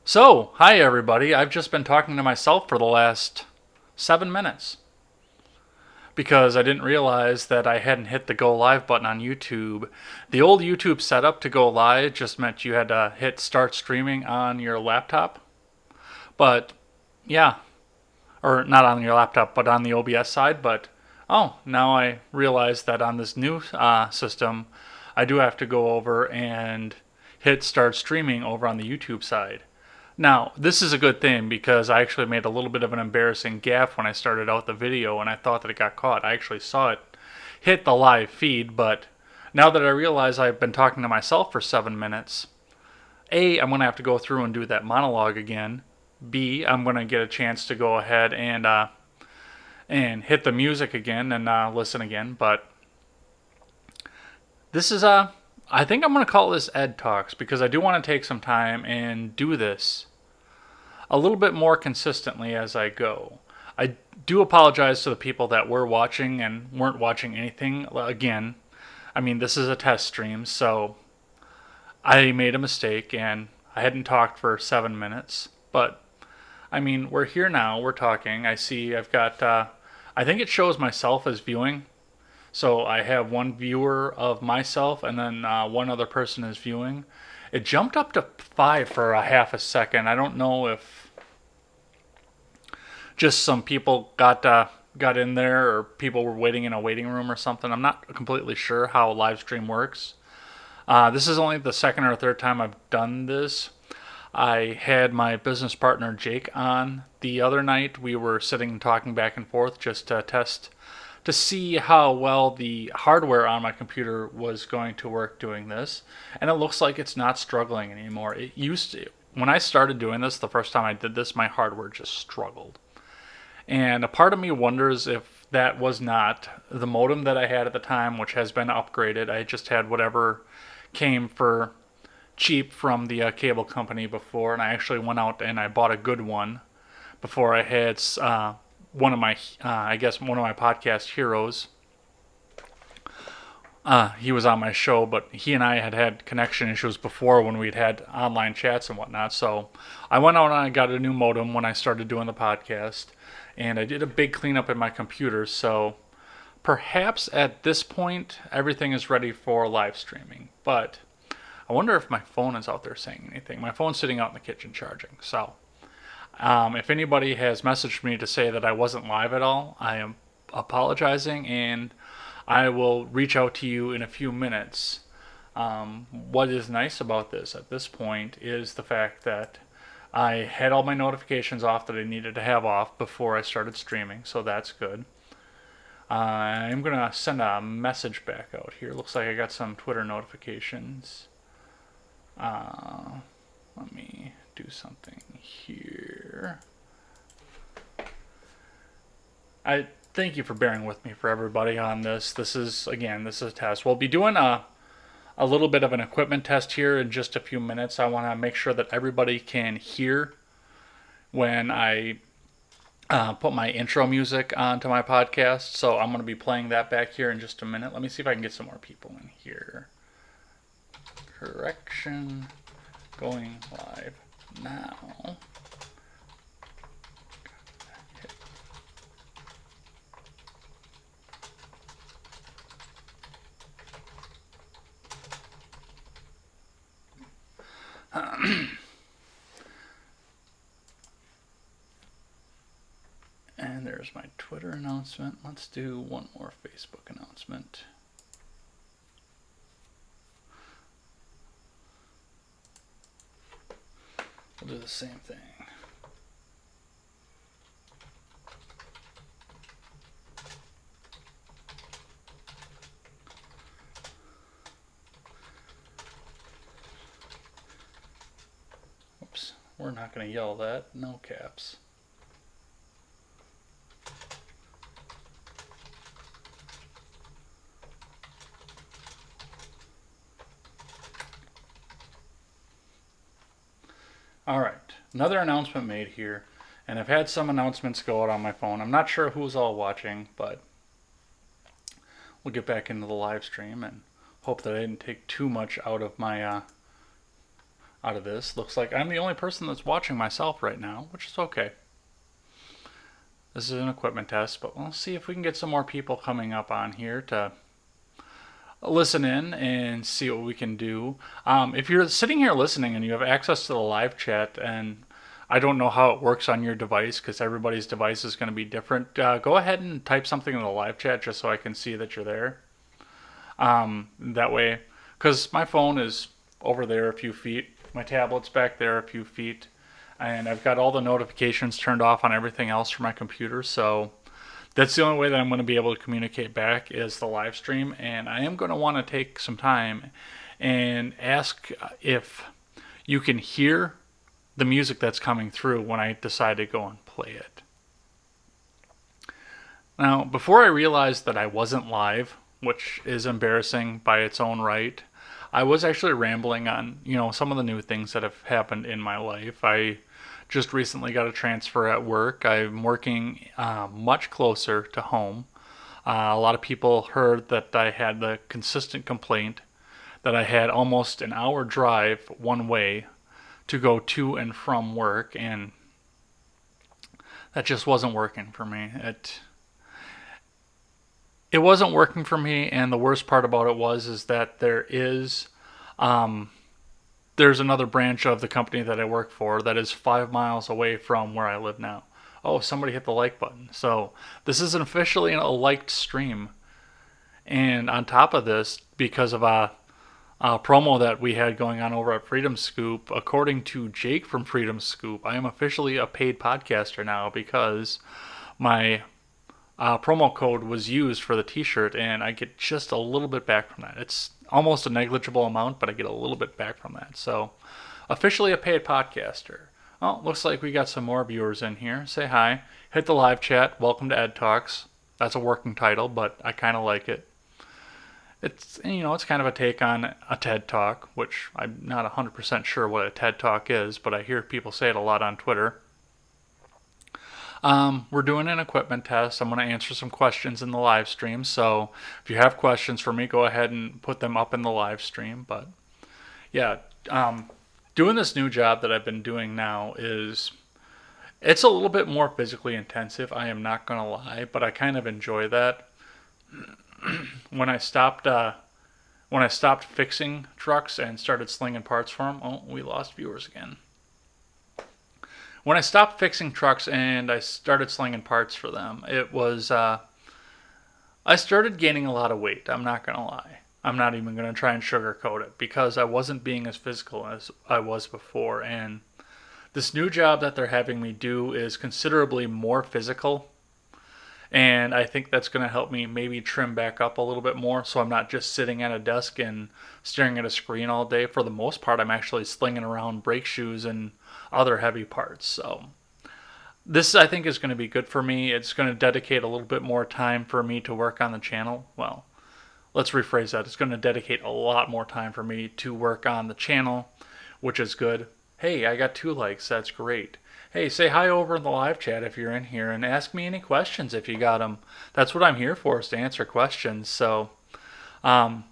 So, hi everybody. I've just been talking to myself for the last 7 minutes because I didn't realize that I hadn't hit the go live button on YouTube. The old YouTube setup to go live just meant you had to hit start streaming on your laptop. But yeah, or not on your laptop, but on the OBS side. But oh, now I realize that on this new system, I do have to go over and hit start streaming over on the YouTube side. Now, this is a good thing because I actually made a little bit of an embarrassing gaffe when I started out the video and I thought that it got caught. I actually saw it hit the live feed, but now that I realize I've been talking to myself for 7 minutes, A, I'm going to have to go through and do that monologue again. B, I'm going to get a chance to go ahead and hit the music again and listen again. But this is I think I'm going to call this Ed Talks because I do want to take some time and do this a little bit more consistently as I go. I do apologize to the people that were watching and weren't watching anything. Again, I mean, this is a test stream, so I made a mistake and I hadn't talked for 7 minutes. But, I mean, we're here now, we're talking. I see I've got, I think it shows myself as viewing. So I have one viewer of myself and then one other person is viewing. It jumped up to five for a half a second. I don't know if just some people got in there or people were waiting in a waiting room or something. I'm not completely sure how live stream works. This is only the second or third time I've done this. I had my business partner Jake on the other night. We were sitting and talking back and forth just to test to see how well the hardware on my computer was going to work doing this. And it looks like it's not struggling anymore. It used to. When I started doing this, the first time I did this, my hardware just struggled. And a part of me wonders if that was not the modem that I had at the time, which has been upgraded. I just had whatever came for cheap from the cable company before, and I actually went out and I bought a good one before I had one of my, I guess, one of my podcast heroes. He was on my show, but he and I had had connection issues before when we'd had online chats and whatnot. So I went out and I got a new modem when I started doing the podcast, and I did a big cleanup in my computer. So perhaps at this point, everything is ready for live streaming. But I wonder if my phone is out there saying anything. My phone's sitting out in the kitchen charging. So if anybody has messaged me to say that I wasn't live at all, I am apologizing and I will reach out to you in a few minutes. What is nice about this at this point is the fact that I had all my notifications off that I needed to have off before I started streaming, so that's good. I'm going to send a message back out here. Looks like I got some Twitter notifications. Let me do something here. I thank you for bearing with me for everybody on this. This is a test. We'll be doing a little bit of an equipment test here in just a few minutes. I want to make sure that everybody can hear when I put my intro music onto my podcast. So I'm going to be playing that back here in just a minute. Let me see if I can get some more people in here. Correction. Going live now. And there's my Twitter announcement. Let's do one more Facebook announcement. We'll do the same thing. Oops, we're not going to yell that. No caps. All right, another announcement made here, and I've had some announcements go out on my phone. I'm not sure who's all watching, but we'll get back into the live stream and hope that I didn't take too much out of my out of this. Looks like I'm the only person that's watching myself right now, which is okay. This is an equipment test, but we'll see if we can get some more people coming up on here to listen in and see what we can do. If you're sitting here listening and you have access to the live chat, and I don't know how it works on your device because everybody's device is going to be different, go ahead and type something in the live chat just so I can see that you're there. That way, because my phone is over there a few feet, my tablet's back there a few feet, and I've got all the notifications turned off on everything else from my computer, so that's the only way that I'm going to be able to communicate back is the live stream. And I am going to want to take some time and ask if you can hear the music that's coming through when I decide to go and play it. Now, before I realized that I wasn't live, which is embarrassing by its own right, I was actually rambling on, some of the new things that have happened in my life. I just recently got a transfer at work. I'm working much closer to home. A lot of people heard that I had the consistent complaint that I had almost an hour drive one way to go to and from work, and that just wasn't working for me. It wasn't working for me, and the worst part about it is that there's another branch of the company that I work for that is 5 miles away from where I live now. Oh, somebody hit the like button. So this is officially a liked stream. And on top of this, because of a promo that we had going on over at Freedom Scoop, according to Jake from Freedom Scoop, I am officially a paid podcaster now because my promo code was used for the t-shirt, and I get just a little bit back from that. It's almost a negligible amount, but I get a little bit back from that. So officially a paid podcaster. Oh, looks like we got some more viewers in here. Say hi. Hit the live chat. Welcome to Ed Talks. That's a working title, but I kind of like it. It's kind of a take on a TED Talk, which I'm not 100% sure what a TED Talk is, but I hear people say it a lot on Twitter. We're doing an equipment test. I'm going to answer some questions in the live stream. So if you have questions for me, go ahead and put them up in the live stream. But yeah, doing this new job that I've been doing now it's a little bit more physically intensive. I am not going to lie, but I kind of enjoy that. When I stopped fixing trucks and started slinging parts for them, oh, we lost viewers again. When I stopped fixing trucks and I started slinging parts for them, I started gaining a lot of weight. I'm not going to lie. I'm not even going to try and sugarcoat it because I wasn't being as physical as I was before. And this new job that they're having me do is considerably more physical. And I think that's going to help me maybe trim back up a little bit more so I'm not just sitting at a desk and staring at a screen all day. For the most part, I'm actually slinging around brake shoes and other heavy parts. So this, I think, is going to be good for me. It's going to dedicate a little bit more time for me to work on the channel. Well, let's rephrase that. It's going to dedicate a lot more time for me to work on the channel, which is good. Hey, I got 2 likes. That's great. Hey, say hi over in the live chat if you're in here, and ask me any questions if you got them. That's what I'm here for, is to answer questions. So I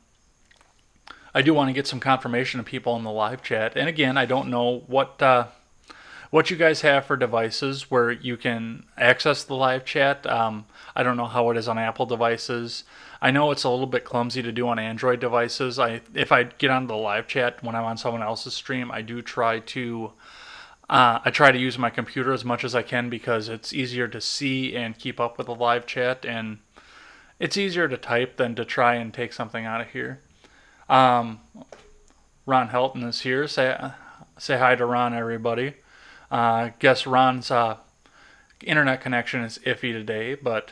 do want to get some confirmation of people in the live chat. And again, I don't know what you guys have for devices where you can access the live chat. I don't know how it is on Apple devices. I know it's a little bit clumsy to do on Android devices. If I get onto the live chat when I'm on someone else's stream, I do try to use my computer as much as I can because it's easier to see and keep up with the live chat, and it's easier to type than to try and take something out of here. Ron Helton is here. Say hi to Ron, everybody. Guess Ron's internet connection is iffy today, but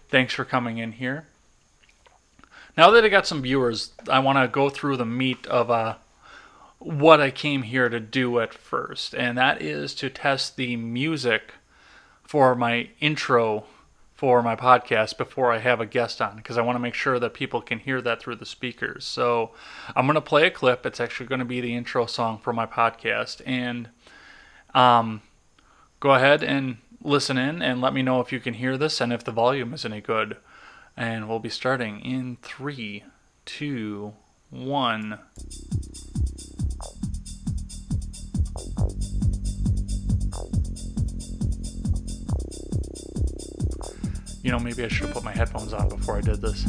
thanks for coming in here. Now that I got some viewers, I want to go through the meat of what I came here to do at first, and that is to test the music for my intro for my podcast before I have a guest on, because I want to make sure that people can hear that through the speakers. So I'm going to play a clip. It's actually going to be the intro song for my podcast, and go ahead and listen in and let me know if you can hear this and if the volume is any good. And we'll be starting in 3, 2, 1. Maybe I should have put my headphones on before I did this.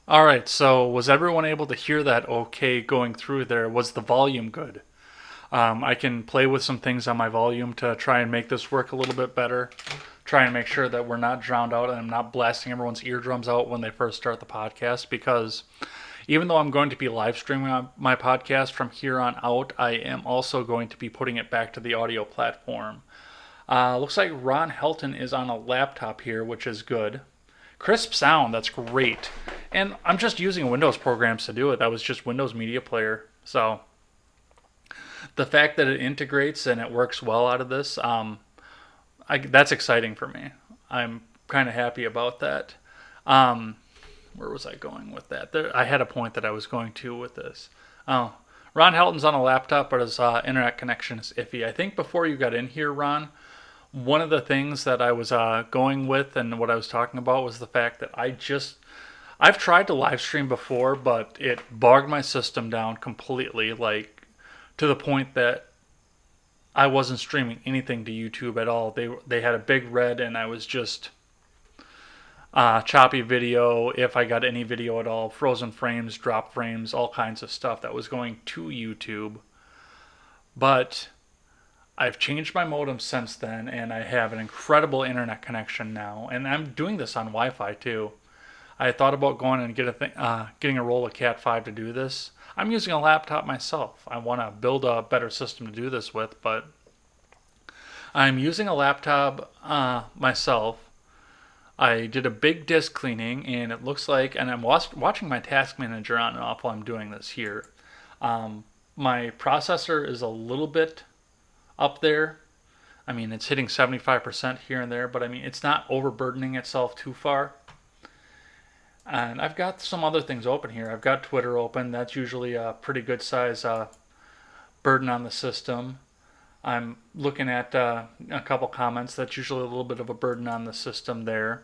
All right, so was everyone able to hear that okay going through there? Was the volume good? I can play with some things on my volume to try and make this work a little bit better. Try and make sure that we're not drowned out and I'm not blasting everyone's eardrums out when they first start the podcast, because even though I'm going to be live streaming my podcast from here on out, I am also going to be putting it back to the audio platform. Looks like Ron Helton is on a laptop here, which is good. Crisp sound, that's great. And I'm just using Windows programs to do it. That was just Windows Media Player. So the fact that it integrates and it works well out of this, that's exciting for me. I'm kind of happy about that. Where was I going with that? I had a point that I was going to with this. Oh, Ron Helton's on a laptop, but his internet connection is iffy. I think before you got in here, Ron, one of the things that I was going with and what I was talking about was the fact that I've tried to live stream before, but it bogged my system down completely, like to the point that I wasn't streaming anything to YouTube at all. They had a big red, and I was just choppy video, if I got any video at all, frozen frames, drop frames, all kinds of stuff that was going to YouTube. But I've changed my modem since then, and I have an incredible internet connection now, and I'm doing this on Wi-Fi too. I thought about going and getting a roll of Cat 5 to do this. I'm using a laptop myself. I want to build a better system to do this with, but I'm using a laptop myself. I did a big disk cleaning, and it looks like, and I'm watching my task manager on and off while I'm doing this here. My processor is a little bit up there. I mean, it's hitting 75% here and there, but I mean, it's not overburdening itself too far. And I've got some other things open here. I've got Twitter open. That's usually a pretty good size burden on the system. I'm looking at a couple comments. That's usually a little bit of a burden on the system there.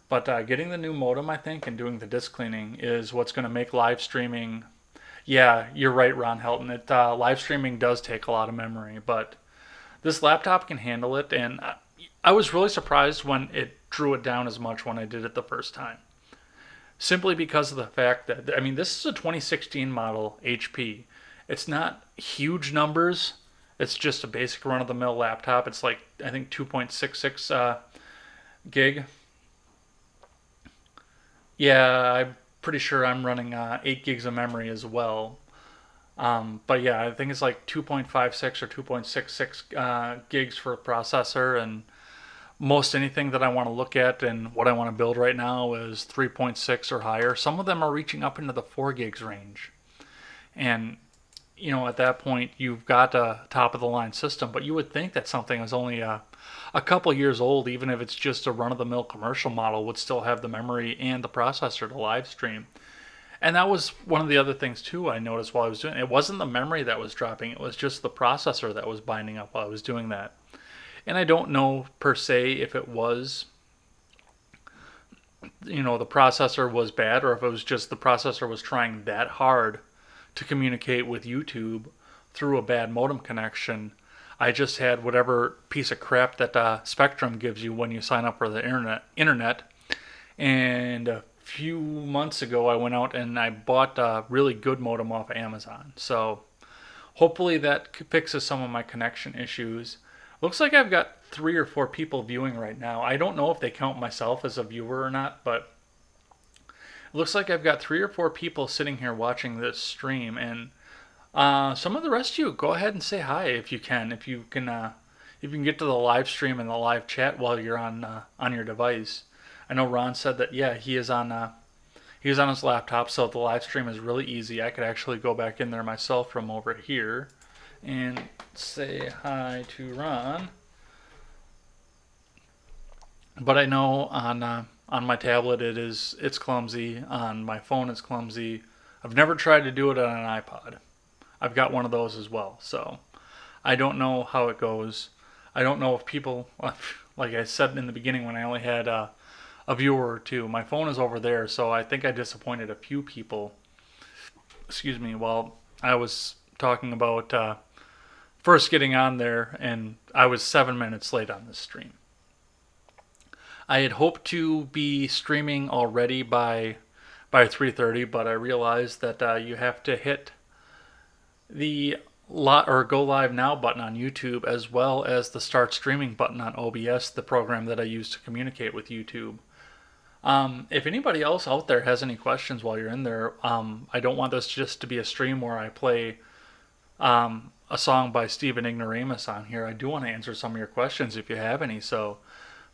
But getting the new modem, I think, and doing the disk cleaning is what's going to make live streaming. Yeah, you're right, Ron Helton. Live streaming does take a lot of memory, but this laptop can handle it. And I was really surprised when it drew it down as much when I did it the first time. Simply because of the fact that, I mean, this is a 2016 model HP. It's not huge numbers. It's just a basic run-of-the-mill laptop. It's like, I think, 2.66 gig. Yeah, I'm pretty sure I'm running 8 gigs of memory as well. But yeah, I think it's like 2.56 or 2.66 gigs for a processor, and most anything that I want to look at and what I want to build right now is 3.6 or higher. Some of them are reaching up into the 4 gigs range. And, at that point, you've got a top-of-the-line system, but you would think that something is only a couple years old, even if it's just a run-of-the-mill commercial model, would still have the memory and the processor to live stream. And that was one of the other things, too, I noticed while I was doing it. It wasn't the memory that was dropping. It was just the processor that was binding up while I was doing that. And I don't know per se if it was, the processor was bad, or if it was just the processor was trying that hard to communicate with YouTube through a bad modem connection. I just had whatever piece of crap that Spectrum gives you when you sign up for the internet. And a few months ago, I went out and I bought a really good modem off of Amazon. So hopefully that fixes some of my connection issues. Looks like I've got 3 or 4 people viewing right now. I don't know if they count myself as a viewer or not, but it looks like I've got 3 or 4 people sitting here watching this stream. And some of the rest of you, go ahead and say hi if you can. If you can get to the live stream and the live chat while you're on your device. I know Ron said that, yeah, he is on his laptop, so the live stream is really easy. I could actually go back in there myself from over here and say hi to Ron. But I know on my tablet it's clumsy. On my phone it's clumsy. I've never tried to do it on an iPod. I've got one of those as well, so I don't know how it goes. I don't know if people, like I said in the beginning when I only had a viewer or two, my phone is over there, so I think I disappointed a few people. Excuse me, while I was talking about first getting on there, and I was 7 minutes late on this stream. I had hoped to be streaming already by 3:30, but I realized that you have to hit the go live now button on YouTube, as well as the start streaming button on OBS, the program that I use to communicate with YouTube. If anybody else out there has any questions while you're in there, I don't want this just to be a stream where I play a song by Stephen Ignoramus on here. I do want to answer some of your questions if you have any. So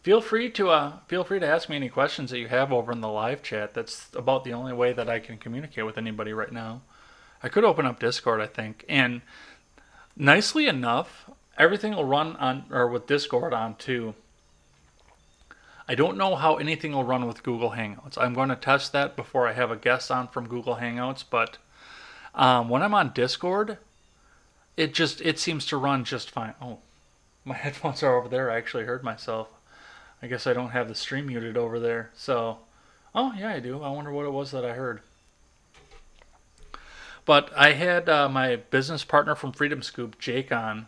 feel free to ask me any questions that you have over in the live chat. That's about the only way that I can communicate with anybody right now. I could open up Discord, I think, and nicely enough, everything will run on or with Discord on too. I don't know how anything will run with Google Hangouts. I'm going to test that before I have a guest on from Google Hangouts, but when I'm on Discord, it seems to run just fine. Oh, my headphones are over there. I actually heard myself. I guess I don't have the stream muted over there. So, oh yeah, I do. I wonder what it was that I heard. But I had my business partner from Freedom Scoop, Jake, on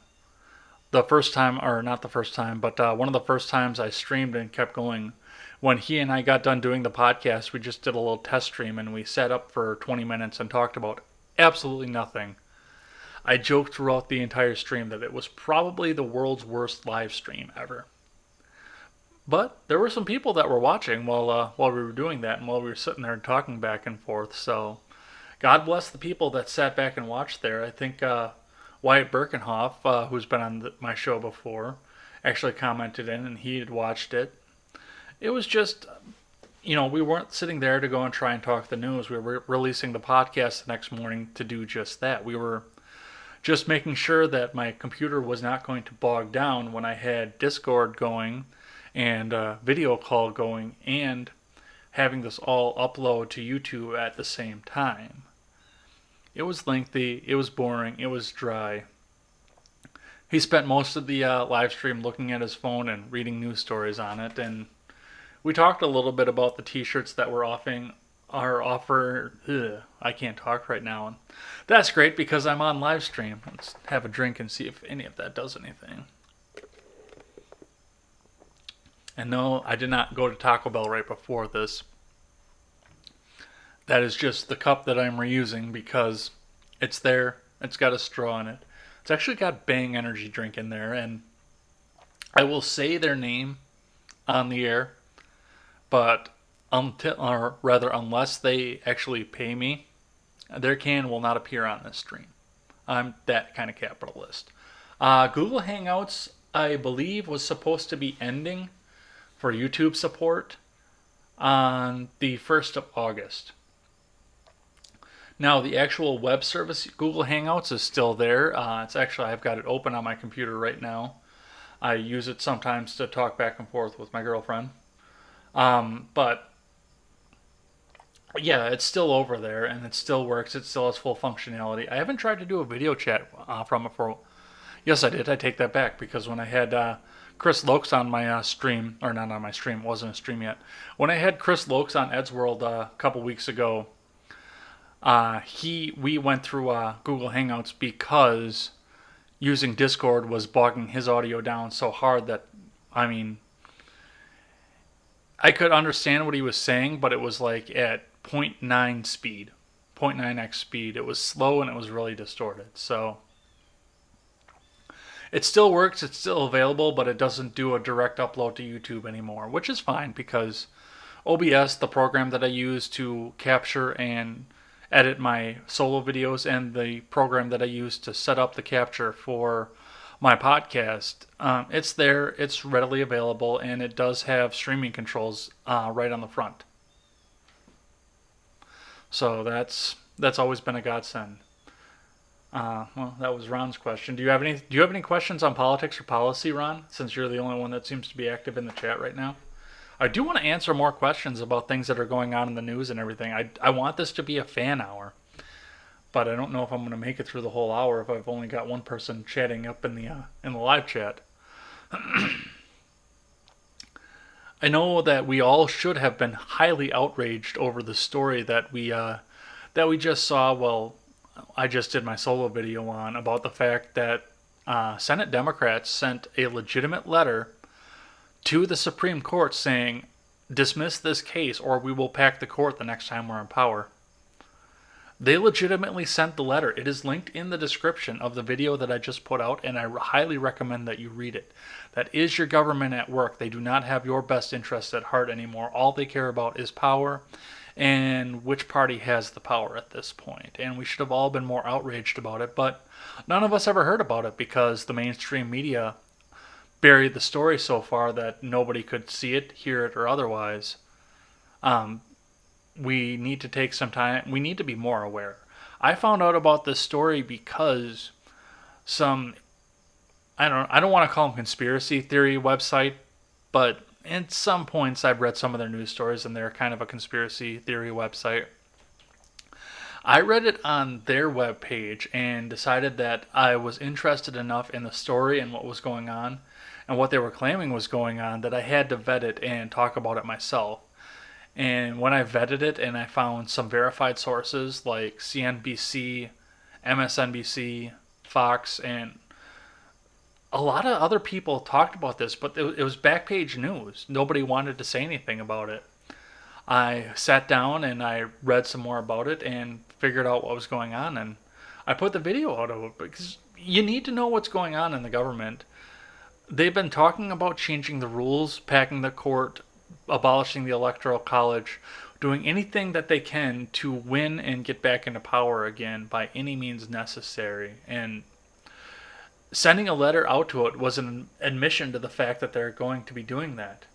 the first time, or not the first time, but one of the first times I streamed and kept going. When he and I got done doing the podcast, we just did a little test stream and we sat up for 20 minutes and talked about absolutely nothing. I joked throughout the entire stream that it was probably the world's worst live stream ever. But there were some people that were watching while we were doing that and while we were sitting there talking back and forth. So God bless the people that sat back and watched there. I think Wyatt Birkenhoff, who's been on my show before, actually commented in and he had watched it. It was just, we weren't sitting there to go and try and talk the news. We were releasing the podcast the next morning to do just that. We were just making sure that my computer was not going to bog down when I had Discord going and video call going and having this all upload to YouTube at the same time. It was lengthy, it was boring, it was dry. He spent most of the live stream looking at his phone and reading news stories on it, and we talked a little bit about the t-shirts that we're offering. I can't talk right now, and that's great because I'm on live stream. Let's have a drink and see if any of that does anything. And no, I did not go to Taco Bell right before this. That is just the cup that I'm reusing because it's there. It's got a straw in it. It's actually got Bang energy drink in there, and I will say their name on the air, but unless they actually pay me, their can will not appear on this stream. I'm that kind of capitalist. Google Hangouts, I believe, was supposed to be ending for YouTube support on the 1st of August. Now, the actual web service, Google Hangouts, is still there. It's actually, I've got it open on my computer right now. I use it sometimes to talk back and forth with my girlfriend. But yeah, it's still over there and it still works. It still has full functionality. I haven't tried to do a video chat from it for. Yes, I did. I take that back because when I had Chris Lokes on my stream, or not on my stream, it wasn't a stream yet. When I had Chris Lokes on Ed's World a couple weeks ago, we went through Google Hangouts because using Discord was bogging his audio down so hard that, I could understand what he was saying, but it was like at 0.9 speed, 0.9x speed. It was slow and it was really distorted. So it still works, it's still available, but it doesn't do a direct upload to YouTube anymore, which is fine because OBS, the program that I use to capture and edit my solo videos, and the program that I use to set up the capture for my podcast, it's there, it's readily available, and it does have streaming controls right on the front. So that's always been a godsend. Well, that was Ron's question. Do you have any questions on politics or policy, Ron? Since you're the only one that seems to be active in the chat right now. I do want to answer more questions about things that are going on in the news and everything. I want this to be a fan hour. but I don't know if I'm going to make it through the whole hour if I've only got one person chatting up in the live chat. I know that we all should have been highly outraged over the story that we just saw. Well, I just did my solo video on about the fact that Senate Democrats sent a legitimate letter to the Supreme Court saying, dismiss this case or we will pack the court the next time we're in power. They legitimately sent the letter. It is linked in the description of the video that I just put out, and I highly recommend that you read it. That is your government at work. They do not have your best interests at heart anymore. All they care about is power and which party has the power at this point. And we should have all been more outraged about it, but none of us ever heard about it because the mainstream media buried the story so far that nobody could see it, hear it, or otherwise. We need to take some time. We need to be more aware. I found out about this story because I don't want to call them conspiracy theory website, but at some points I've read some of their news stories and they're kind of a conspiracy theory website. I read it on their webpage and decided that I was interested enough in the story and what was going on and what they were claiming was going on that I had to vet it and talk about it myself. And when I vetted it and I found some verified sources like CNBC, MSNBC, Fox, and a lot of other people talked about this, but it was backpage news. Nobody wanted to say anything about it. I sat down and I read some more about it and figured out what was going on, and I put the video out of it because you need to know what's going on in the government. They've been talking about changing the rules, packing the court, abolishing the electoral college, doing anything that they can to win and get back into power again by any means necessary. And sending a letter out to it was an admission to the fact that they're going to be doing that.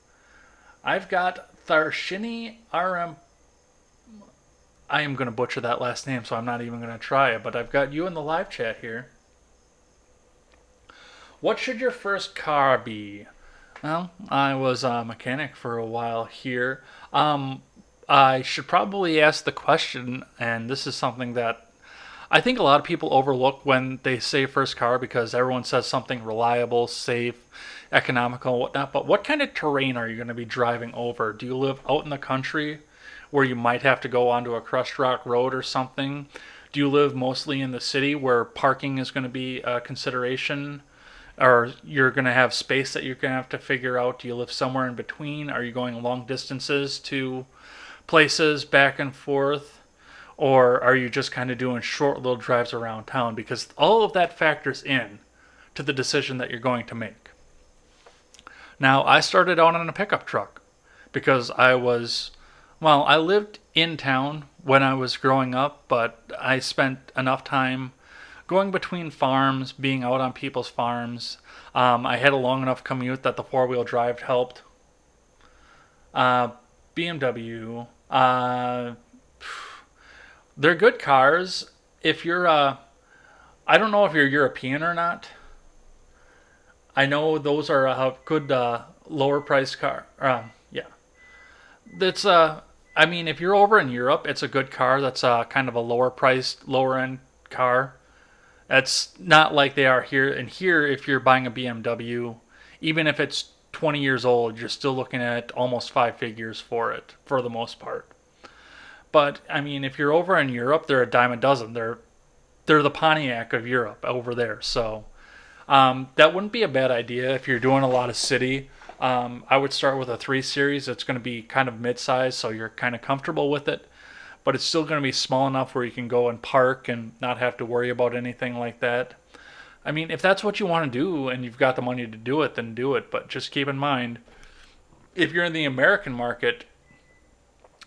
I've got Tharshini RM. I am going to butcher that last name, so I'm not even going to try it, but I've got you in the live chat here. What should your first car be? Well, I was a mechanic for a while here. I should probably ask the question, and this is something that I think a lot of people overlook when they say first car because everyone says something reliable, safe, economical, whatnot. But what kind of terrain are you going to be driving over? Do you live out in the country where you might have to go onto a crushed rock road or something? Do you live mostly in the city where parking is going to be a consideration? Or you're going to have space that you're going to have to figure out? Do you live somewhere in between? Are you going long distances to places back and forth? Or are you just kind of doing short little drives around town? Because all of that factors in to the decision that you're going to make. Now, I started out on a pickup truck because I lived in town when I was growing up, but I spent enough time going between farms, being out on people's farms. I had a long enough commute that the four-wheel drive helped. BMW. They're good cars. If you're, I don't know if you're European or not. I know those are a good lower price car. Yeah. That's, if you're over in Europe, it's a good car. That's kind of a lower priced, lower end car. It's not like they are here. And here, if you're buying a BMW, even if it's 20 years old, you're still looking at almost 5 figures for it, for the most part. But, if you're over in Europe, they're a dime a dozen. They're the Pontiac of Europe over there. So that wouldn't be a bad idea if you're doing a lot of city. I would start with a 3 Series. It's going to be kind of mid-size, so you're kind of comfortable with it. But it's still going to be small enough where you can go and park and not have to worry about anything like that. If that's what you want to do and you've got the money to do it, then do it. But just keep in mind, if you're in the American market,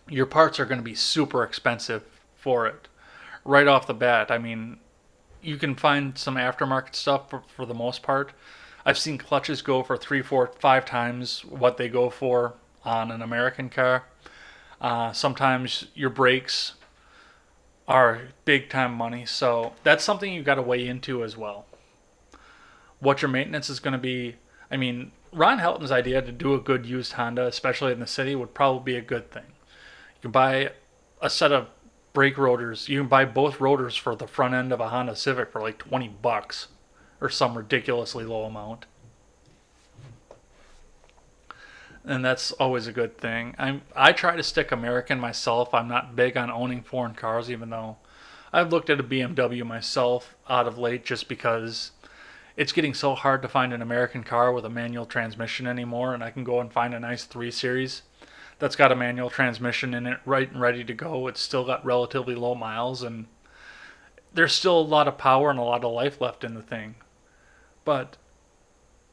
your parts are going to be super expensive for it right off the bat. You can find some aftermarket stuff for the most part. I've seen clutches go for 3, 4, 5 times what they go for on an American car. Sometimes your brakes are big time money, so that's something you've got to weigh into as well. What your maintenance is going to be. Ron Helton's idea to do a good used Honda, especially in the city, would probably be a good thing. You can buy a set of brake rotors. You can buy both rotors for the front end of a Honda Civic for like $20 or some ridiculously low amount. And that's always a good thing. I try to stick American myself. I'm not big on owning foreign cars, even though I've looked at a BMW myself out of late just because it's getting so hard to find an American car with a manual transmission anymore, and I can go and find a nice 3 Series that's got a manual transmission in it right and ready to go. It's still got relatively low miles, and there's still a lot of power and a lot of life left in the thing. But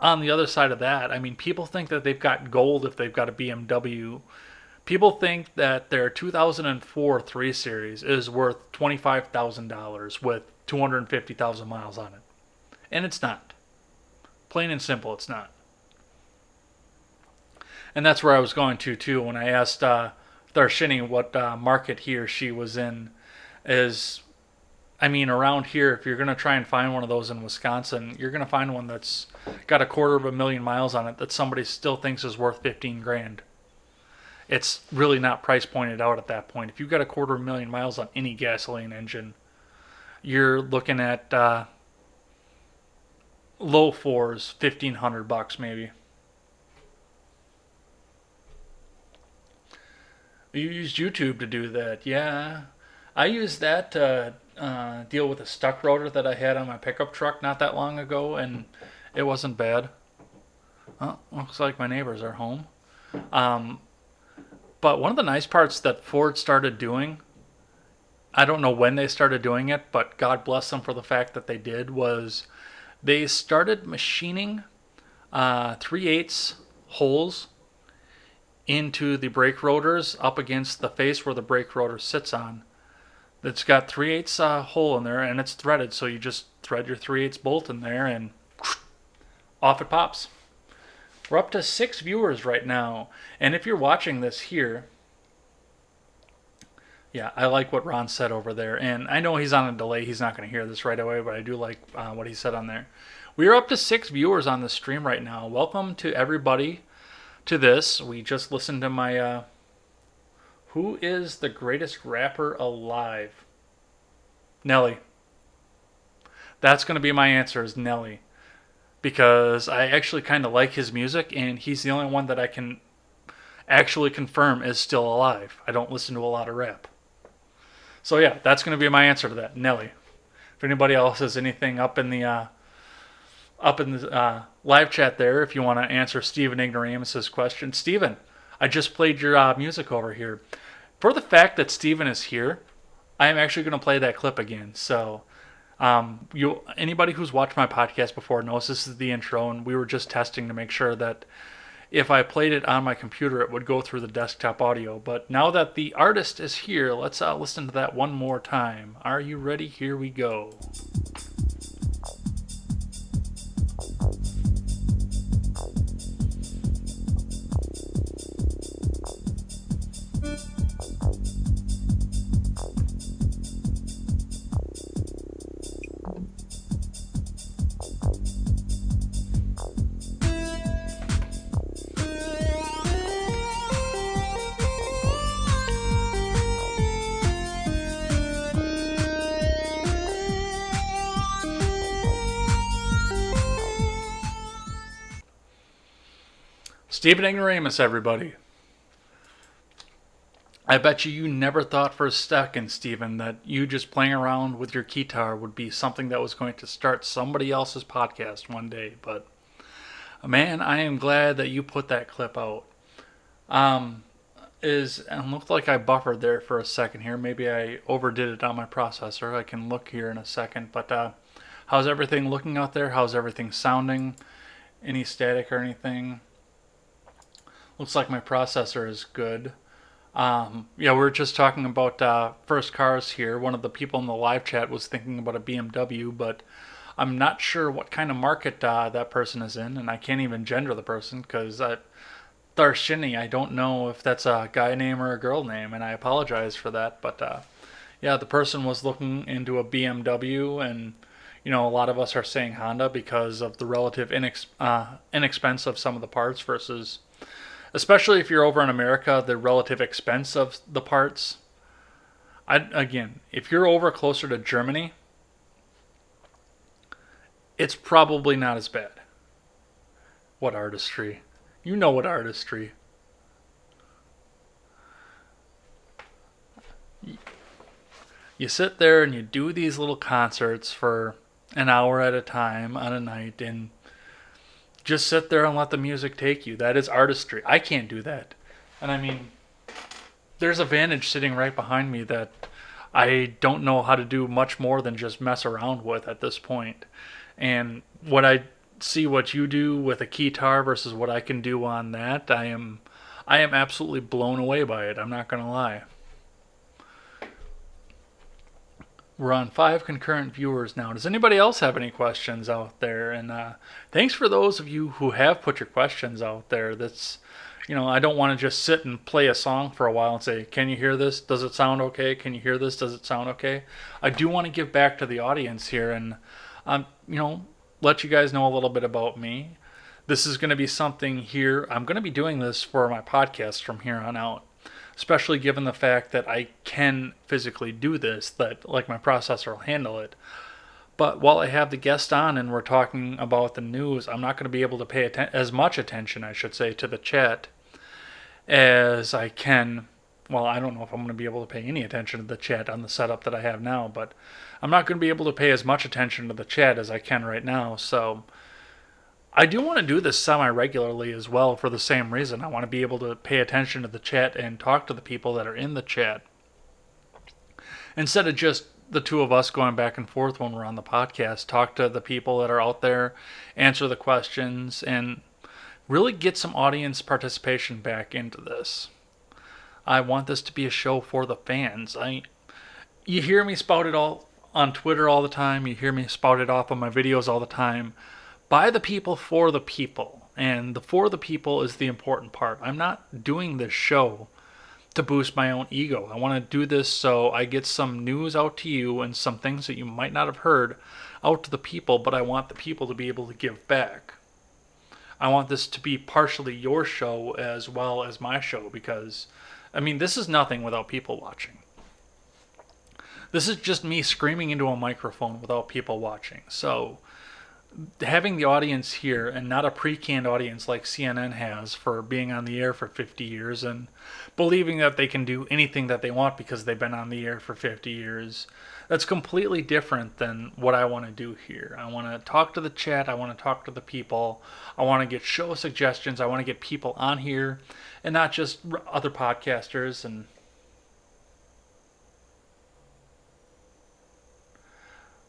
on the other side of that, I mean, people think that they've got gold if they've got a BMW. People think that their 2004 3 Series is worth $25,000 with 250,000 miles on it. And it's not. Plain and simple, it's not. And that's where I was going to, too, when I asked Darshini what market he or she was in. Is, I mean, around here, if you're going to try and find one of those in Wisconsin, you're going to find one that's got 250,000 miles on it that somebody still thinks is worth 15 grand. It's really not price pointed out at that point. If you've got 250,000 miles on any gasoline engine, you're looking at low fours, $1,500 maybe. You used YouTube to do that, yeah. I used that to deal with a stuck rotor that I had on my pickup truck not that long ago, and it wasn't bad. Oh, looks like my neighbors are home. But one of the nice parts that Ford started doing, I don't know when they started doing it, but God bless them for the fact that they did, was they started machining 3/8 holes into the brake rotors up against the face where the brake rotor sits on. It's got 3/8 hole in there, and it's threaded, so you just thread your 3/8 bolt in there and off it pops. We're up to 6 viewers right now, and if you're watching this here, yeah, I like what Ron said over there, and I know he's on a delay, he's not going to hear this right away, but I do like what he said on there. We are up to 6 viewers on the stream right now. Welcome to everybody to this. We just listened to my who is the greatest rapper alive? Nelly. That's going to be my answer, is Nelly. Because I actually kind of like his music, and he's the only one that I can actually confirm is still alive. I don't listen to a lot of rap. So yeah, that's going to be my answer to that, Nelly. If anybody else has anything up in the live chat there, if you want to answer Stephen Ignoramus's question. Stephen, I just played your music over here. For the fact that Stephen is here, I am actually going to play that clip again. So anybody who's watched my podcast before knows this is the intro, and we were just testing to make sure that if I played it on my computer, it would go through the desktop audio. But now that the artist is here, let's listen to that one more time. Are you ready? Here we go. Stephen Ignoramus, everybody. I bet you never thought for a second, Stephen, that you just playing around with your guitar would be something that was going to start somebody else's podcast one day. But, man, I am glad that you put that clip out. It looked like I buffered there for a second here. Maybe I overdid it on my processor. I can look here in a second. But how's everything looking out there? How's everything sounding? Any static or anything? Looks like my processor is good. We were just talking about first cars here. One of the people in the live chat was thinking about a BMW, but I'm not sure what kind of market that person is in, and I can't even gender the person because Darshini, I don't know if that's a guy name or a girl name, and I apologize for that. But the person was looking into a BMW, and a lot of us are saying Honda because of the relative inexpense of some of the parts versus, especially if you're over in America, the relative expense of the parts. Again, if you're over closer to Germany, it's probably not as bad. What artistry? You know what artistry. You sit there and you do these little concerts for an hour at a time on a night and just sit there and let the music take you. That is artistry. I can't do that. And I mean, there's a Vantage sitting right behind me that I don't know how to do much more than just mess around with at this point. And when I see what you do with a keytar versus what I can do on that, I am absolutely blown away by it. I'm not going to lie. We're on 5 concurrent viewers now. Does anybody else have any questions out there? And thanks for those of you who have put your questions out there. That's, I don't want to just sit and play a song for a while and say, can you hear this? Does it sound okay? Can you hear this? Does it sound okay? I do want to give back to the audience here and, let you guys know a little bit about me. This is going to be something here. I'm going to be doing this for my podcast from here on out, especially given the fact that I can physically do this, that like my processor will handle it. But while I have the guest on and we're talking about the news, I'm not going to be able to pay as much attention, I should say, to the chat as I can. Well, I don't know if I'm going to be able to pay any attention to the chat on the setup that I have now, but I'm not going to be able to pay as much attention to the chat as I can right now. So I do want to do this semi-regularly as well for the same reason. I want to be able to pay attention to the chat and talk to the people that are in the chat, instead of just the two of us going back and forth when we're on the podcast. Talk to the people that are out there, answer the questions, and really get some audience participation back into this. I want this to be a show for the fans. You hear me spout it all on Twitter all the time. You hear me spout it off on my videos all the time. By the people, for the people. And the for the people is the important part. I'm not doing this show to boost my own ego. I want to do this so I get some news out to you and some things that you might not have heard out to the people, but I want the people to be able to give back. I want this to be partially your show as well as my show, because, this is nothing without people watching. This is just me screaming into a microphone without people watching. So having the audience here and not a pre-canned audience like CNN has for being on the air for 50 years and believing that they can do anything that they want because they've been on the air for 50 years, that's completely different than what I want to do here. I want to talk to the chat. I want to talk to the people. I want to get show suggestions. I want to get people on here and not just other podcasters. And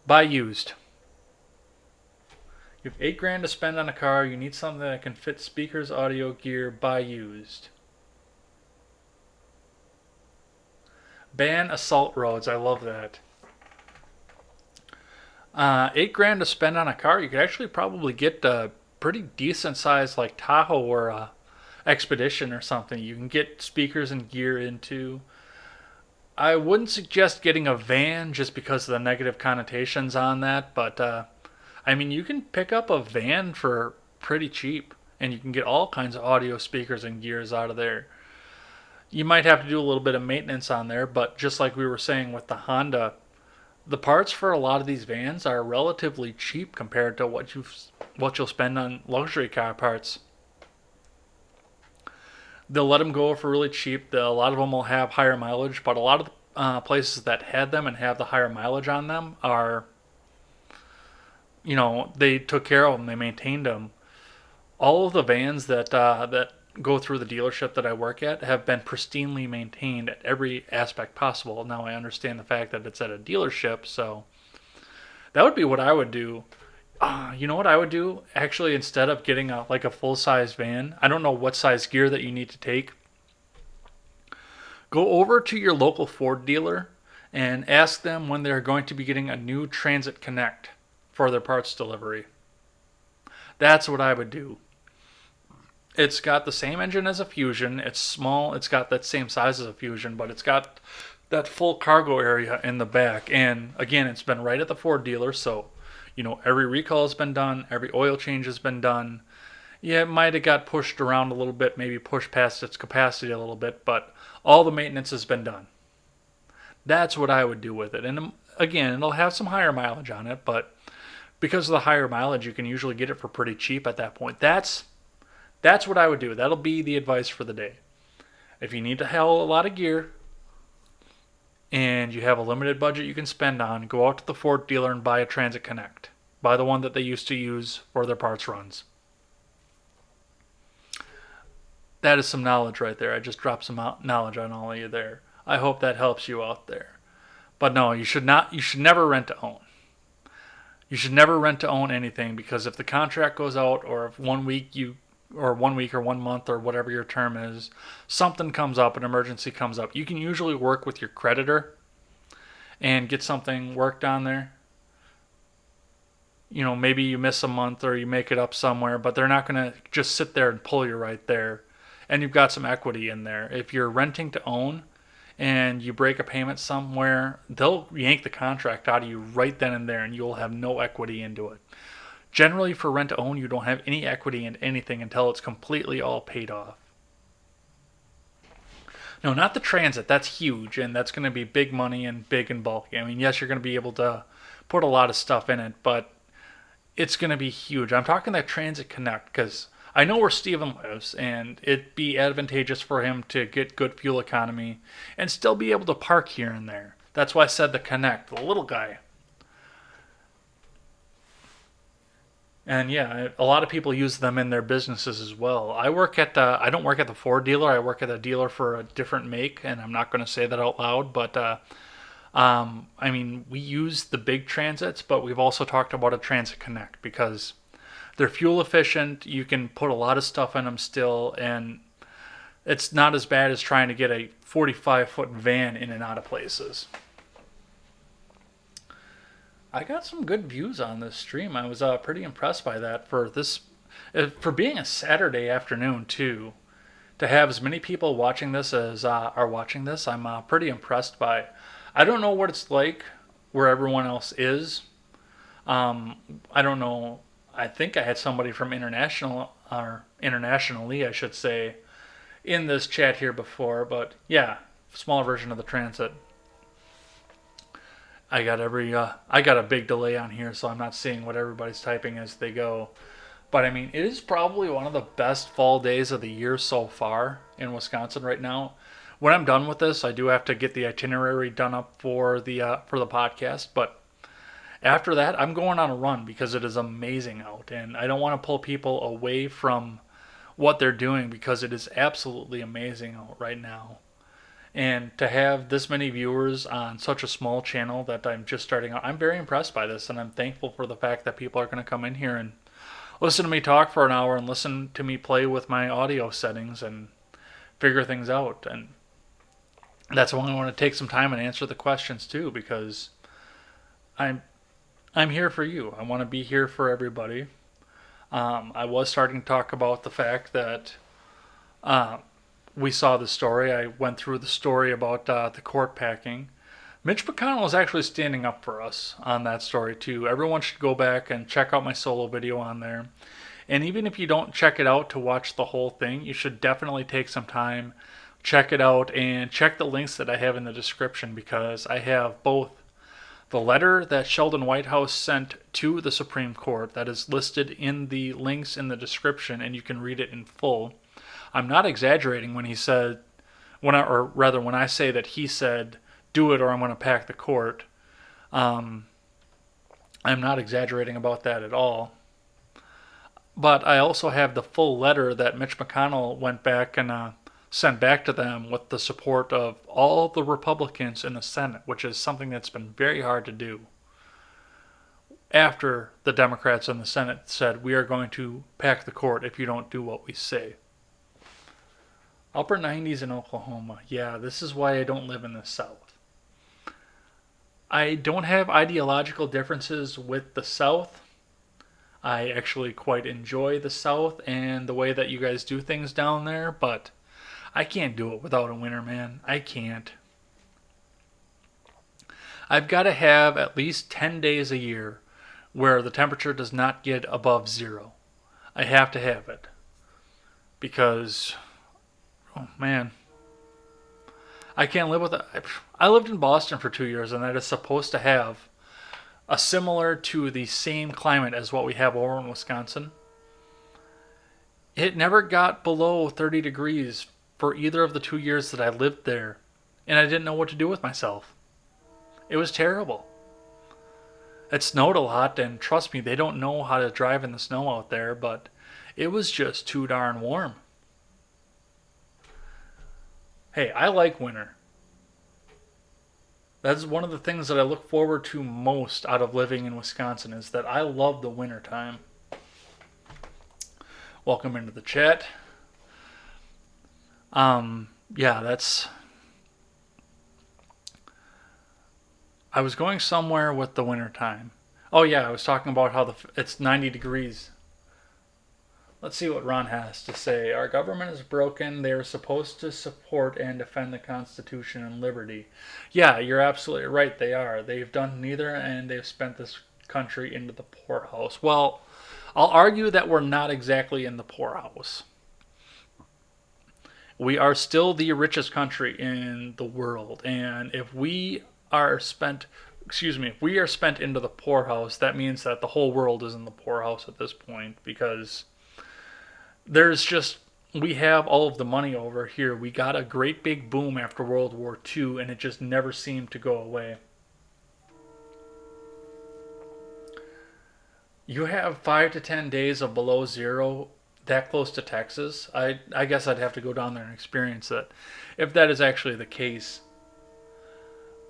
buy used. You have $8,000 to spend on a car. You need something that can fit speakers, audio, gear. Buy used. Ban assault roads. I love that. $8,000 to spend on a car. You could actually probably get a pretty decent size like Tahoe or a Expedition or something. You can get speakers and gear into. I wouldn't suggest getting a van just because of the negative connotations on that, but you can pick up a van for pretty cheap, and you can get all kinds of audio speakers and gears out of there. You might have to do a little bit of maintenance on there, but just like we were saying with the Honda, the parts for a lot of these vans are relatively cheap compared to what you'll spend on luxury car parts. They'll let them go for really cheap. A lot of them will have higher mileage, but a lot of the places that had them and have the higher mileage on them are, they took care of them, they maintained them. All of the vans that go through the dealership that I work at have been pristinely maintained at every aspect possible. Now I understand the fact that it's at a dealership, so that would be what I would do. You know what I would do? Actually, instead of getting a full-size van, I don't know what size gear that you need to take. Go over to your local Ford dealer and ask them when they're going to be getting a new Transit Connect for their parts delivery. That's what I would do. It's got the same engine as a Fusion. It's small. It's got that same size as a Fusion, but it's got that full cargo area in the back. And again, it's been right at the Ford dealer, so every recall has been done, every oil change has been done. Yeah, it might have got pushed around a little bit, maybe pushed past its capacity a little bit, but all the maintenance has been done. That's what I would do with it. And again, it'll have some higher mileage on it, but because of the higher mileage, you can usually get it for pretty cheap at that point. That's what I would do. That'll be the advice for the day. If you need to haul a lot of gear and you have a limited budget you can spend on, go out to the Ford dealer and buy a Transit Connect. Buy the one that they used to use for their parts runs. That is some knowledge right there. I just dropped some knowledge on all of you there. I hope that helps you out there. But no, you should never rent to own. You should never rent to own anything, because if the contract goes out, or if 1 week or 1 month or whatever your term is, something comes up, an emergency comes up, you can usually work with your creditor and get something worked on there. Maybe you miss a month or you make it up somewhere, but they're not going to just sit there and pull you right there. And you've got some equity in there. If you're renting to own and you break a payment somewhere, they'll yank the contract out of you right then and there, and you'll have no equity into it. Generally, for rent to own, you don't have any equity in anything until it's completely all paid off. No, not the Transit. That's huge, and that's going to be big money and big and bulky. I mean, yes, you're going to be able to put a lot of stuff in it, but it's going to be huge. I'm talking that Transit Connect, because I know where Steven lives, and it'd be advantageous for him to get good fuel economy and still be able to park here and there. That's why I said the Connect, the little guy. And yeah, a lot of people use them in their businesses as well. I don't work at the Ford dealer. I work at a dealer for a different make, and I'm not going to say that out loud. But I mean, we use the big Transits, but we've also talked about a Transit Connect because they're fuel efficient. You can put a lot of stuff in them still, and it's not as bad as trying to get a 45-foot van in and out of places. I got some good views on this stream. I was pretty impressed by that for being a Saturday afternoon too. To have as many people watching this as are watching this, I'm pretty impressed by. I don't know what it's like where everyone else is. I don't know. I think I had somebody from internationally, I should say, in this chat here before. But yeah, smaller version of the Transit. I got a big delay on here, so I'm not seeing what everybody's typing as they go. But I mean, it is probably one of the best fall days of the year so far in Wisconsin right now. When I'm done with this, I do have to get the itinerary done up for the podcast. But after that, I'm going on a run because it is amazing out, and I don't want to pull people away from what they're doing because it is absolutely amazing out right now. And to have this many viewers on such a small channel that I'm just starting out, I'm very impressed by this, and I'm thankful for the fact that people are going to come in here and listen to me talk for an hour and listen to me play with my audio settings and figure things out. And that's why I want to take some time and answer the questions too, because I'm here for you. I want to be here for everybody. I was starting to talk about the fact that we saw the story. I went through the story about the court packing. Mitch McConnell is actually standing up for us on that story too. Everyone should go back and check out my solo video on there. And even if you don't check it out to watch the whole thing, you should definitely take some time, check it out, and check the links that I have in the description, because I have both the letter that Sheldon Whitehouse sent to the Supreme Court that is listed in the links in the description, and you can read it in full. I'm not exaggerating when I say that he said, do it or I'm going to pack the court. I'm not exaggerating about that at all. But I also have the full letter that Mitch McConnell went back and sent back to them with the support of all the Republicans in the Senate, which is something that's been very hard to do. After the Democrats in the Senate said, we are going to pack the court if you don't do what we say. Upper 90s in Oklahoma. Yeah, this is why I don't live in the South. I don't have ideological differences with the South. I actually quite enjoy the South and the way that you guys do things down there, but I can't do it without a winter, man. I can't. I've got to have at least 10 days a year where the temperature does not get above zero. I have to have it. Because, oh man, I can't live with it. I lived in Boston for 2 years, and that is supposed to have a similar to the same climate as what we have over in Wisconsin. It never got below 30 degrees for either of the 2 years that I lived there, and I didn't know what to do with myself. It was terrible. It snowed a lot, and trust me, they don't know how to drive in the snow out there, but it was just too darn warm. Hey, I like winter. That's one of the things that I look forward to most out of living in Wisconsin is that I love the winter time. Welcome into the chat. Yeah, that's. I was going somewhere with the winter time. Oh yeah, I was talking about how it's 90 degrees. Let's see what Ron has to say. Our government is broken. They are supposed to support and defend the Constitution and liberty. Yeah, you're absolutely right. They are. They've done neither, and they've spent this country into the poorhouse. Well, I'll argue that we're not exactly in the poorhouse. We are still the richest country in the world, and if we are spent into the poorhouse, that means that the whole world is in the poorhouse at this point, because we have all of the money over here. We got a great big boom after World War II, and it just never seemed to go away. You have 5 to 10 days of below zero that close to Texas. I guess I'd have to go down there and experience it, if that is actually the case.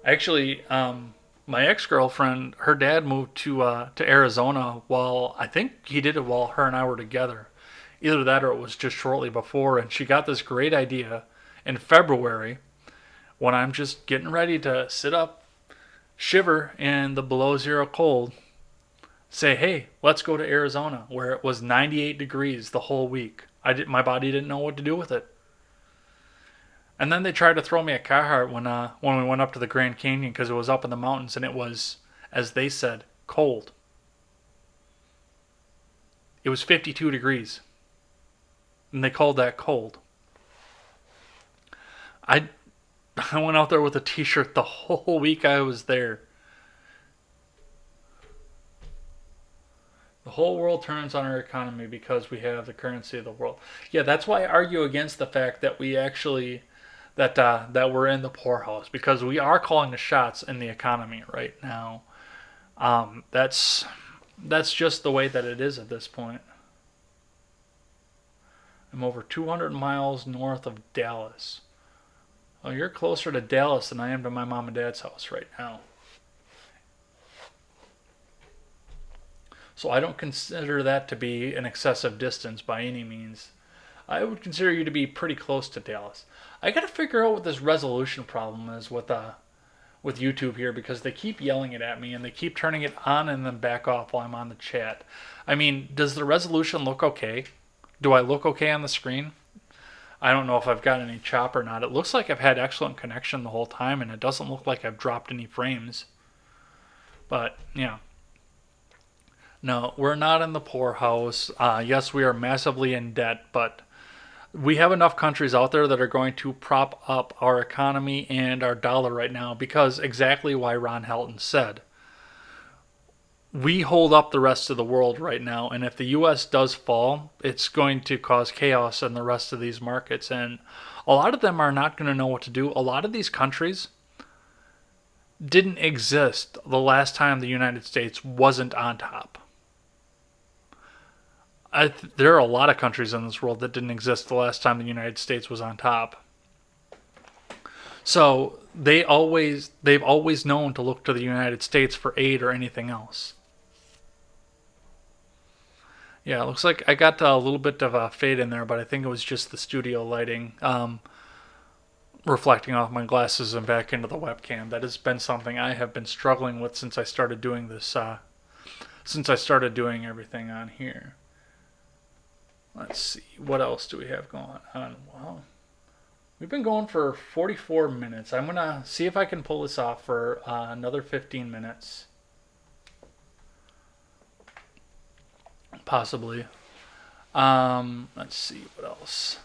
Actually, my ex-girlfriend, her dad moved to Arizona I think he did it while her and I were together. Either that or it was just shortly before, and she got this great idea in February when I'm just getting ready to sit up, shiver in the below zero cold, say, hey, let's go to Arizona, where it was 98 degrees the whole week. My body didn't know what to do with it. And then they tried to throw me a Carhartt when we went up to the Grand Canyon, because it was up in the mountains, and it was, as they said, cold. It was 52 degrees. And they called that cold. I went out there with a t-shirt the whole week I was there. The whole world turns on our economy because we have the currency of the world. Yeah, that's why I argue against the fact that we actually that we're in the poorhouse, because we are calling the shots in the economy right now. That's just the way that it is at this point. I'm over 200 miles north of Dallas. Well, you're closer to Dallas than I am to my mom and dad's house right now. So I don't consider that to be an excessive distance by any means. I would consider you to be pretty close to Dallas. I gotta figure out what this resolution problem is with YouTube here, because they keep yelling it at me and they keep turning it on and then back off while I'm on the chat. I mean, does the resolution look okay? Do I look okay on the screen? I don't know if I've got any chop or not. It looks like I've had excellent connection the whole time, and it doesn't look like I've dropped any frames. But, yeah. No, we're not in the poorhouse. Yes, we are massively in debt, but we have enough countries out there that are going to prop up our economy and our dollar right now, because exactly why Ron Helton said. We hold up the rest of the world right now, and if the U.S. does fall, it's going to cause chaos in the rest of these markets, and a lot of them are not going to know what to do. A lot of these countries didn't exist the last time the United States wasn't on top. There are a lot of countries in this world that didn't exist the last time the United States was on top. So they've always known to look to the United States for aid or anything else. Yeah, it looks like I got a little bit of a fade in there, but I think it was just the studio lighting reflecting off my glasses and back into the webcam. That has been something I have been struggling with since I started doing this, since I started doing everything on here. Let's see, what else do we have going on? Well, we've been going for 44 minutes. I'm going to see if I can pull this off for another 15 minutes. Possibly. Let's see, what else?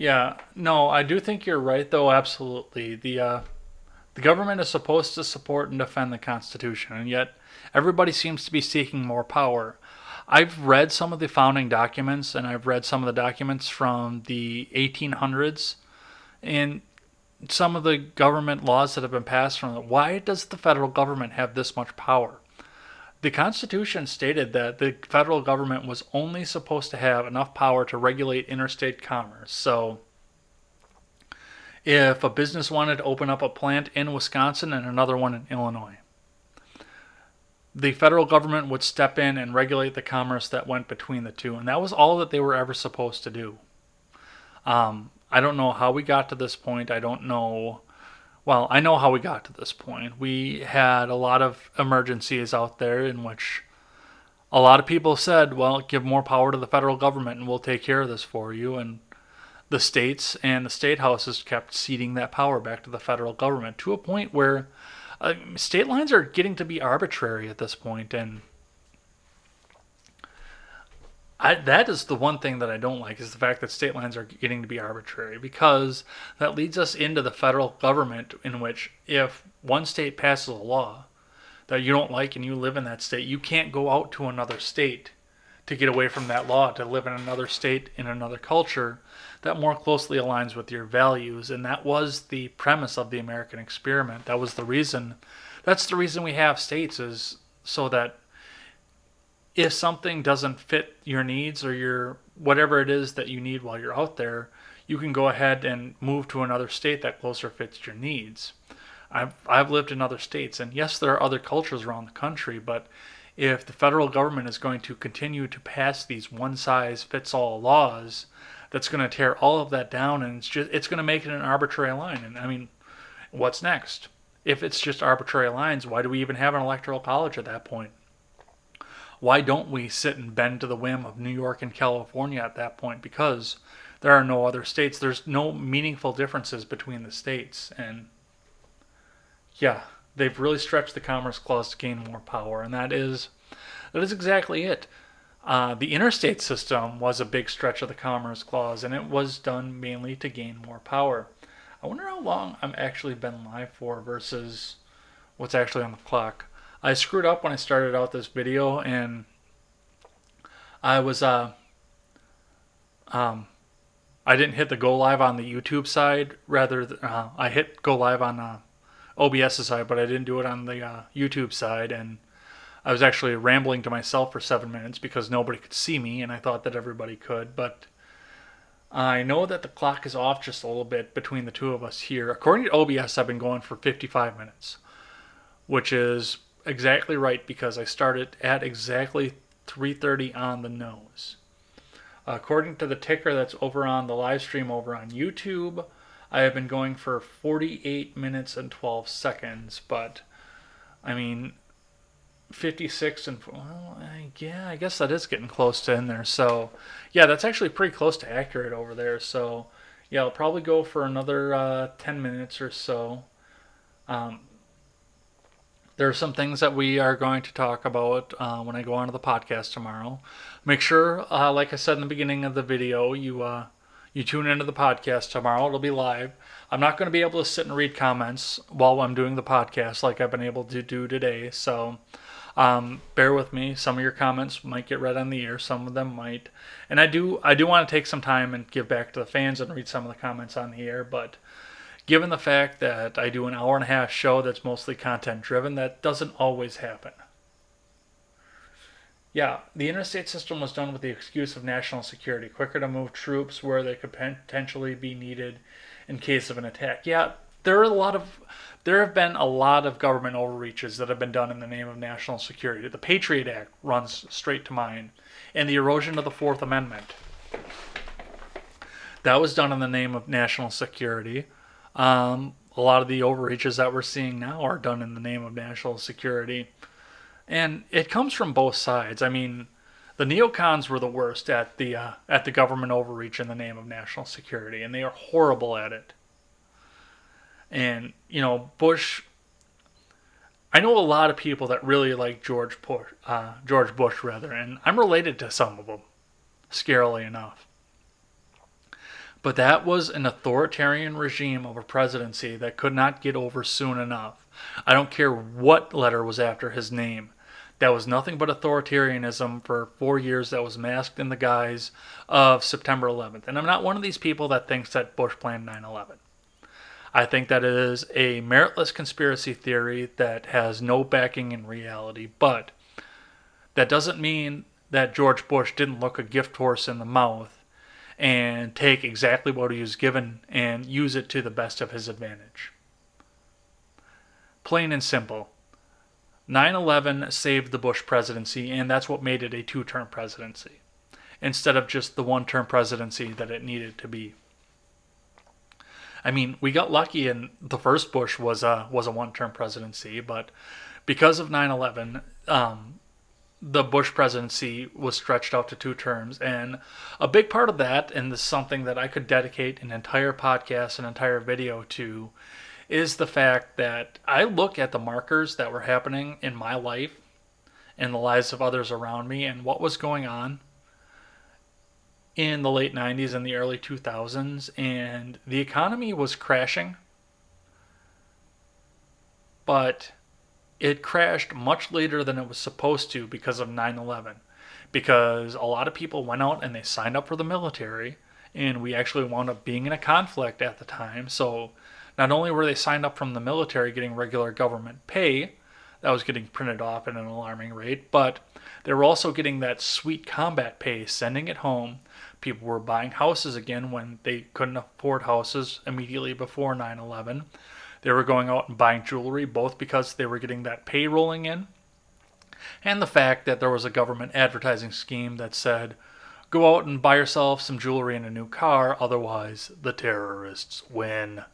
Yeah, no, I do think you're right, though. Absolutely, the government is supposed to support and defend the Constitution, and yet everybody seems to be seeking more power. I've read some of the founding documents, and I've read some of the documents from the 1800s, and some of the government laws that have been passed from it. Why does the federal government have this much power? The Constitution stated that the federal government was only supposed to have enough power to regulate interstate commerce. So, if a business wanted to open up a plant in Wisconsin and another one in Illinois, the federal government would step in and regulate the commerce that went between the two. And that was all that they were ever supposed to do. I don't know how we got to this point. I don't know. Well, I know how we got to this point. We had a lot of emergencies out there in which a lot of people said, well, give more power to the federal government and we'll take care of this for you. And the states and the state houses kept ceding that power back to the federal government to a point where state lines are getting to be arbitrary at this point. And that is the one thing that I don't like, is the fact that state lines are getting to be arbitrary, because that leads us into the federal government, in which if one state passes a law that you don't like and you live in that state, you can't go out to another state to get away from that law, to live in another state, in another culture that more closely aligns with your values. And that was the premise of the American experiment. That was the reason. That's the reason we have states, is so that if something doesn't fit your needs or your whatever it is that you need while you're out there, you can go ahead and move to another state that closer fits your needs. I've lived in other states, and yes, there are other cultures around the country, but if the federal government is going to continue to pass these one size fits all laws, that's going to tear all of that down, and it's going to make it an arbitrary line. And I mean, what's next? If it's just arbitrary lines, why do we even have an electoral college at that point? Why don't we sit and bend to the whim of New York and California at that point? Because there are no other states. There's no meaningful differences between the states. And yeah, they've really stretched the Commerce Clause to gain more power. And that is exactly it. The interstate system was a big stretch of the Commerce Clause, and it was done mainly to gain more power. I wonder how long I'm actually been live for versus what's actually on the clock. I screwed up when I started out this video, and I was I didn't hit the go live on the YouTube side. Rather, I hit go live on OBS's side, but I didn't do it on the YouTube side. And I was actually rambling to myself for 7 minutes because nobody could see me, and I thought that everybody could. But I know that the clock is off just a little bit between the two of us here. According to OBS, I've been going for 55 minutes, which is exactly right, because I started at exactly 3:30 on the nose. According to the ticker that's over on the live stream over on YouTube, I have been going for 48 minutes and 12 seconds, but I mean, 56 and, well, yeah, I guess that is getting close to in there. So yeah, that's actually pretty close to accurate over there. So yeah, I'll probably go for another 10 minutes or so. There are some things that we are going to talk about when I go onto the podcast tomorrow. Make sure, like I said in the beginning of the video, you tune into the podcast tomorrow. It'll be live. I'm not going to be able to sit and read comments while I'm doing the podcast like I've been able to do today. So bear with me. Some of your comments might get read on the air. Some of them might. And I do want to take some time and give back to the fans and read some of the comments on the air. But given the fact that I do an hour and a half show that's mostly content driven, that doesn't always happen. Yeah, the interstate system was done with the excuse of national security, quicker to move troops where they could potentially be needed in case of an attack. Yeah, there have been a lot of government overreaches that have been done in the name of national security. The Patriot Act runs straight to mind, and the erosion of the Fourth Amendment. That was done in the name of national security. A lot of the overreaches that we're seeing now are done in the name of national security. And it comes from both sides. I mean, the neocons were the worst at the government overreach in the name of national security, and they are horrible at it. And, you know, Bush, I know a lot of people that really like George Bush, and I'm related to some of them, scarily enough. But that was an authoritarian regime of a presidency that could not get over soon enough. I don't care what letter was after his name. That was nothing but authoritarianism for 4 years that was masked in the guise of September 11th. And I'm not one of these people that thinks that Bush planned 9/11. I think that it is a meritless conspiracy theory that has no backing in reality. But that doesn't mean that George Bush didn't look a gift horse in the mouth and take exactly what he was given and use it to the best of his advantage. Plain and simple. 9/11 saved the Bush presidency, and that's what made it a two-term presidency instead of just the one-term presidency that it needed to be. I mean, we got lucky, and the first Bush was a one-term presidency, but because of 9/11, the Bush presidency was stretched out to 2 terms. And a big part of that, and this is something that I could dedicate an entire podcast, an entire video to, is the fact that I look at the markers that were happening in my life and the lives of others around me and what was going on in the late 90s and the early 2000s, and the economy was crashing, but it crashed much later than it was supposed to because of 9/11. Because a lot of people went out and they signed up for the military, and we actually wound up being in a conflict at the time. So not only were they signed up from the military getting regular government pay, that was getting printed off at an alarming rate, but they were also getting that sweet combat pay, sending it home. People were buying houses again when they couldn't afford houses immediately before 9/11. They were going out and buying jewelry, both because they were getting that pay rolling in, and the fact that there was a government advertising scheme that said, go out and buy yourself some jewelry and a new car, otherwise the terrorists win.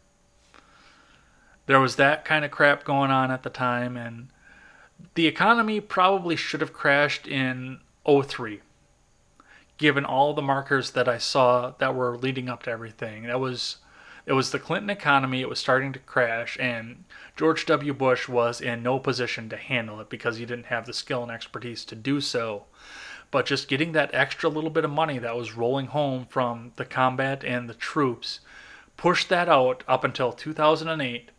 There was that kind of crap going on at the time, and the economy probably should have crashed in '03, given all the markers that I saw that were leading up to everything. It was the Clinton economy. It was starting to crash, and George W. Bush was in no position to handle it because he didn't have the skill and expertise to do so. But just getting that extra little bit of money that was rolling home from the combat and the troops pushed that out up until 2008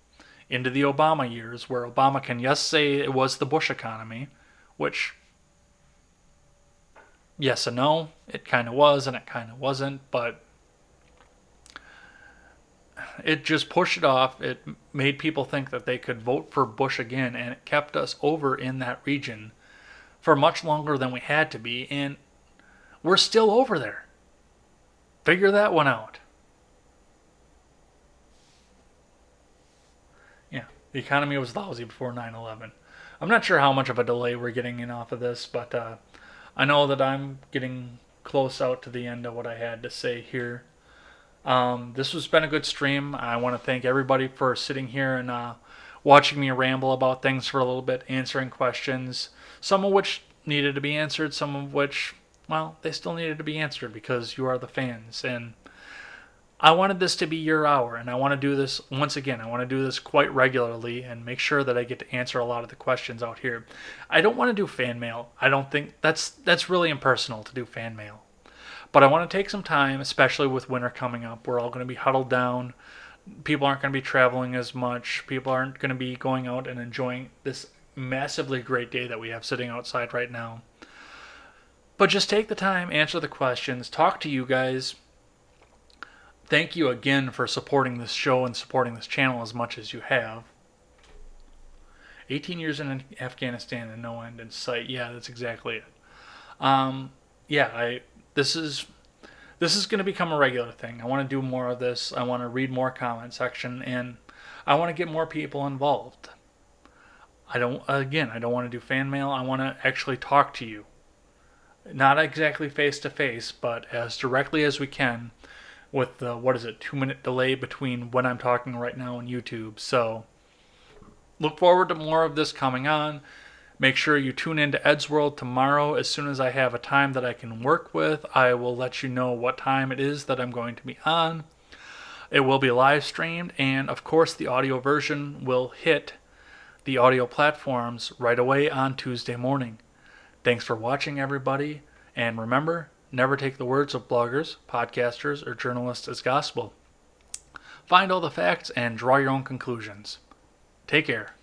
into the Obama years, where Obama can, yes, say it was the Bush economy, which, yes and no, it kind of was and it kind of wasn't, but it just pushed it off. It made people think that they could vote for Bush again, and it kept us over in that region for much longer than we had to be, and we're still over there. Figure that one out. Yeah, the economy was lousy before 9/11. I'm not sure how much of a delay we're getting in off of this, but I know that I'm getting close out to the end of what I had to say here. This has been a good stream. I want to thank everybody for sitting here and watching me ramble about things for a little bit, answering questions, some of which needed to be answered, some of which, well, they still needed to be answered because you are the fans. And I wanted this to be your hour, and I want to do this once again. I want to do this quite regularly and make sure that I get to answer a lot of the questions out here. I don't want to do fan mail. I don't think that's really impersonal to do fan mail. But I want to take some time, especially with winter coming up. We're all going to be huddled down. People aren't going to be traveling as much. People aren't going to be going out and enjoying this massively great day that we have sitting outside right now. But just take the time, answer the questions, talk to you guys. Thank you again for supporting this show and supporting this channel as much as you have. 18 years in Afghanistan and no end in sight. Yeah, that's exactly it. This is going to become a regular thing. I want to do more of this. I want to read more comment section, and I want to get more people involved. I don't want to do fan mail. I want to actually talk to you. Not exactly face to face, but as directly as we can with the, 2-minute delay between when I'm talking right now on YouTube. So look forward to more of this coming on. Make sure you tune into Ed's World tomorrow. As soon as I have a time that I can work with, I will let you know what time it is that I'm going to be on. It will be live streamed, and of course the audio version will hit the audio platforms right away on Tuesday morning. Thanks for watching, everybody, and remember, Never take the words of bloggers, podcasters, or journalists as gospel. Find all the facts and draw your own conclusions. Take care.